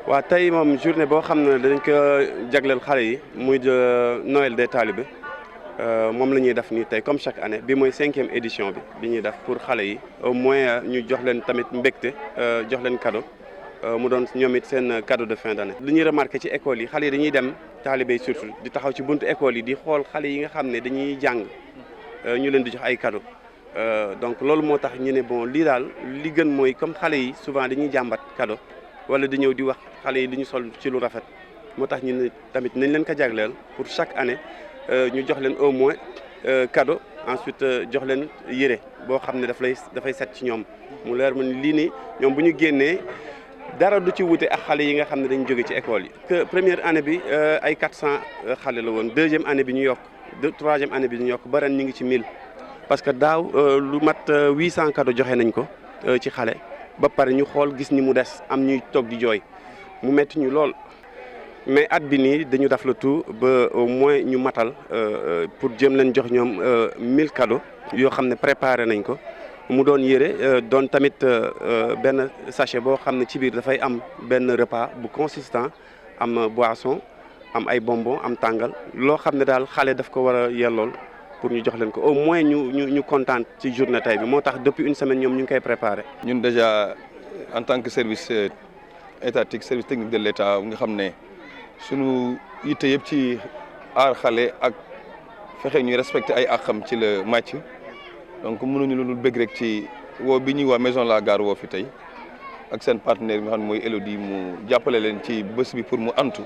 waa tey moom journée boo xam ne dañ ko jagleel xale yi muy Noël des talibés moom la ñuy def nii tey comme chaque année bi mooy 5e édition bi ñuy def pour xale yi au moins ñu jox leen tamit mbégte jox leen cadeau mu doon ñoom it seen cadeau de fin d'année. li ñuy remarqué ci école yi xale yi dañuy dem talibé surtout di taxaw ci buntu école yi di xool xale yi nga xam ne dañuy jàng ñu leen di jox ay cadeau donc loolu moo tax ñu ne bon lii daal li gën mooy comme xale yi souvent dañuy jàmbat cadeau. wala di ñëw di wax xale yi li ñu sol ci lu rafet moo tax ñu ne tamit nañ leen ko jagleel pour chaque année ñu jox leen au moins cadeau ensuite jox leen yére boo xam ne dafay set ci ñoom mu leer ma ni lii nii ñoom bu ñu génnee dara du ci wute ak xale yi nga xam ne dañu jóge ci école yi. que première année bi ay 400 xale la woon deuxième année bi ñu yokk troisième année bi ñu yokk ba ren ñu ngi ci 1000 parce que daaw lu mat 800 cadeau joxe nañ ko ci xale. ba pare ñu xool gis ni mu des am ñuy toog di jooy mu metti ñu lool mais at bi nii dañu def le tout ba au moins ñu matal pour jëm leen jox ñoom 1000 cadeaux yoo xam ne préparé nañ ko mu doon yére doon tamit benn sachet boo xam ne ci biir dafay am benn repas bu consistant am boisson am ay bonbons am tàngal loo xam ne daal xale daf ko war a yellool pour ñu jox leen ko au moins ñu kontaan ci journée tey bi moo tax depuis une semaine ñoom ñu ngi koy préparé. ñun déjà en tant que service étatique service technique de l'État nga xam ne sunu yitte yëpp ci aar xale ak fexe ñuy respecté ay àqam ci la màcc donc mënuñu lu dul bëgg rek ci woo bi ñuy waa Maison de la Gare woo fi tey ak seen partenaire bi nga xam ne mooy Elodie mu jàppale leen ci bés bi pour mu antu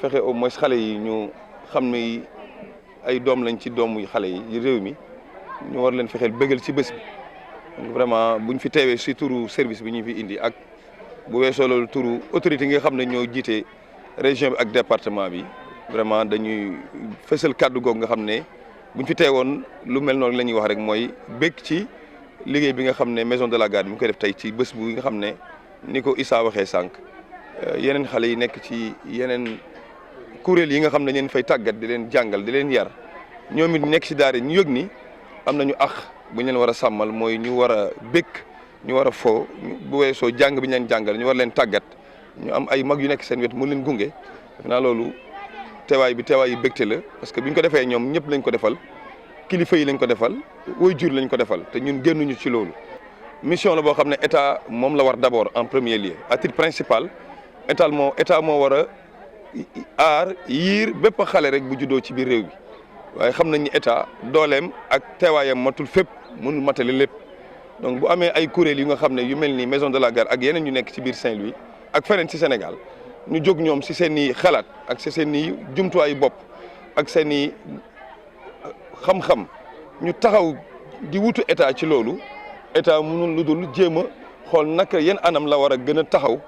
fexe au moins xale yi ñu xam ne ay doom lañ ci doomu xale yi réew mi ñu war leen fexeel bëggal ci bés bi donc vraiment buñ fi teewee si turu service bi ñu fi indi ak bu weesoo loolu turu autorité yi nga xam ne ñoo jiite région bi ak département bi vraiment dañuy fësal kàddu googu nga xam ne buñ fi teewoon lu mel noonu la ñuy wax rek mooy bëgg ci liggéey bi nga xam ne Maison de la Gare bi mu koy def tey ci bés bu nga xam ne ni ko Issa waxee sànq yeneen xale yi nekk ci yeneen kuréel yi nga xam ne ñeen fay tàggat di leen jàngal di leen yar ñoom it nekk ci daara ñu yëg ni am nañu ax bu ñu leen war a sàmmal mooy ñu war a békk ñu war a fo bu weesoo jàng bi ñu leen jàngal ñu war leen tàggat ñu am ay mag yu nekk seen wet mu leen gunge def naa loolu teewaay yu bégte la parce que bi ñu ko defee ñoom ñëpp lañ ko defal kilifa yi lañ ko defal waajur lañ ko defal te ñun génnuñu ci loolu. mission la boo xam ne état moom la war d'abord en premier lieu à titre principal état moo war a aar yiir bépp xale rek bu juddoo ci biir réew bi waaye xam nañ ni état dooleem ak teewaayam matul fépp mënul matale lépp donc bu amee ay kuréel yu nga xam ne yu mel ni Maison de la Gare ak yeneen yu nekk ci biir Saint-Louis ak feneen ci Sénégal ñu jóg ñoom si seen i xalaat ak si seen i jumtuwaayu bopp ak seen i xam-xam ñu taxaw di wutu état ci loolu état mënul lu dul jéem a xool naka yan anam la war a gën a taxaw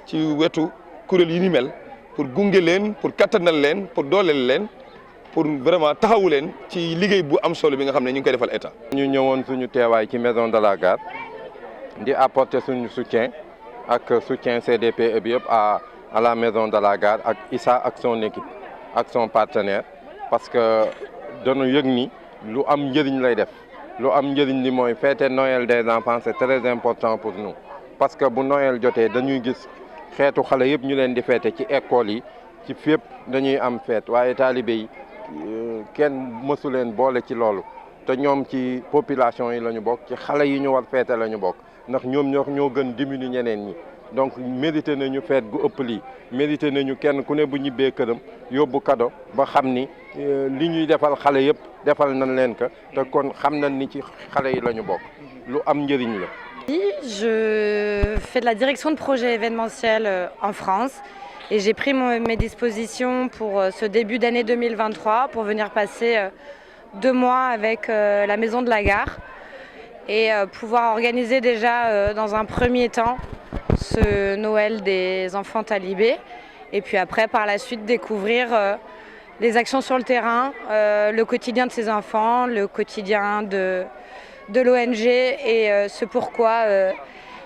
ci wetu kuréel yi ni mel. pour gunge leen pour kattanal leen pour dooleel leen pour vraiment taxawu leen ci liggéey bu am solo bi nga xam ne ñu ngi koy defal état. ñu ñëwoon suñu teewaay ci Maison de la Gare di apporter suñu soutien ak soutien CDPE bi yëpp à la Maison de la Gare ak Issa ak son équipe ak son partenaire parce que dañu yëg ni lu am njëriñ lay def lu am njëriñ li mooy fêter Noël des enfants c'est très important pour nous parce que bu Noël jotee dañuy gis. xeetu xale yëpp ñu leen di feete ci école yi ci fépp dañuy am feet waaye taalibe yi kenn mësu leen boole ci loolu te ñoom ci population yi la ñu bokk ci xale yi ñu war feete la ñu bokk ndax ñoom ñoo gën diminuer ñeneen ñi donc mérité nañu feet gu ëpp lii mérité nañu kenn ku ne bu ñibbee këram yóbbu cadeau ba xam ni li ñuy defal xale yëpp defal nañ leen ko te kon xam nañ ni ci xale yi la ñu bokk lu am njëriñ la. Je fais de la direction de projet événementiel en France et j'ai pris mes dispositions pour ce début d'année 2023 pour venir passer 2 mois avec la Maison de la Gare et pouvoir organiser déjà dans un premier temps ce Noël des enfants talibés et puis après par la suite découvrir les actions sur le terrain, le quotidien de ces enfants, le quotidien de l'ONG et ce pourquoi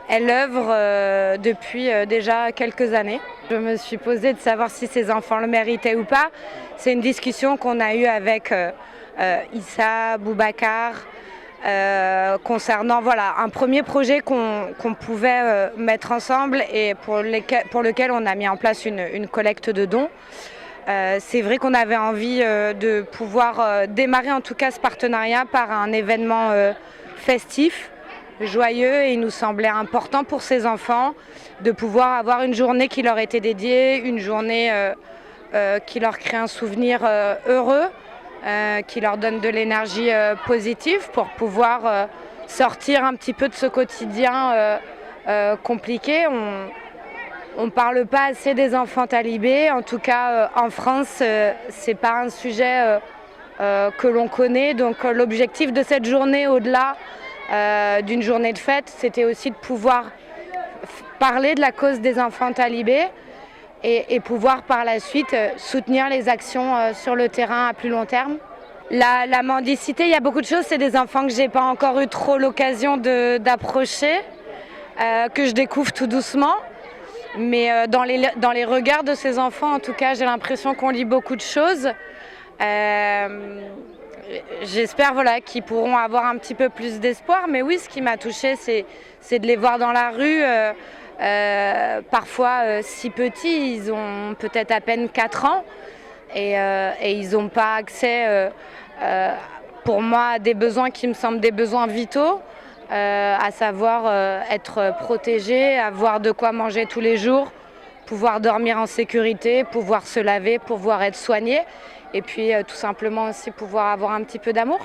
elle œuvre depuis déjà quelques années. Je me suis posé de savoir si ces enfants le méritaient ou pas. C'est une discussion qu'on a eue avec Issa, Boubacar, concernant un premier projet qu'on pouvait mettre ensemble et pour lequel on a mis en place une collecte de dons. C'est vrai qu'on avait envie de pouvoir démarrer en tout cas ce partenariat par un événement festif, joyeux, et il nous semblait important pour ces enfants de pouvoir avoir une journée qui leur était dédiée, une journée qui leur crée un souvenir heureux, qui leur donne de l'énergie positive pour pouvoir sortir un petit peu de ce quotidien compliqué. On ne parle pas assez des enfants talibés, en tout cas en France, c'est pas un sujet que l'on connaît. Donc l'objectif de cette journée, au-delà d'une journée de fête, c'était aussi de pouvoir parler de la cause des enfants talibés et pouvoir par la suite soutenir les actions sur le terrain à plus long terme. La mendicité, il y a beaucoup de choses, c'est des enfants que j'ai pas encore eu trop l'occasion d'approcher, que je découvre tout doucement. Mais dans les regards de ces enfants, en tout cas, j'ai l'impression qu'on lit beaucoup de choses. J'espère qu'ils pourront avoir un petit peu plus d'espoir. Mais oui, ce qui m'a touchée, c'est de les voir dans la rue. Parfois si petits, ils ont peut-être à peine 4 ans et ils n'ont pas accès, pour moi, à des besoins qui me semblent des besoins vitaux. À savoir être protégé, avoir de quoi manger tous les jours, pouvoir dormir en sécurité, pouvoir se laver, pouvoir être soigné et puis tout simplement aussi pouvoir avoir un petit peu d'amour.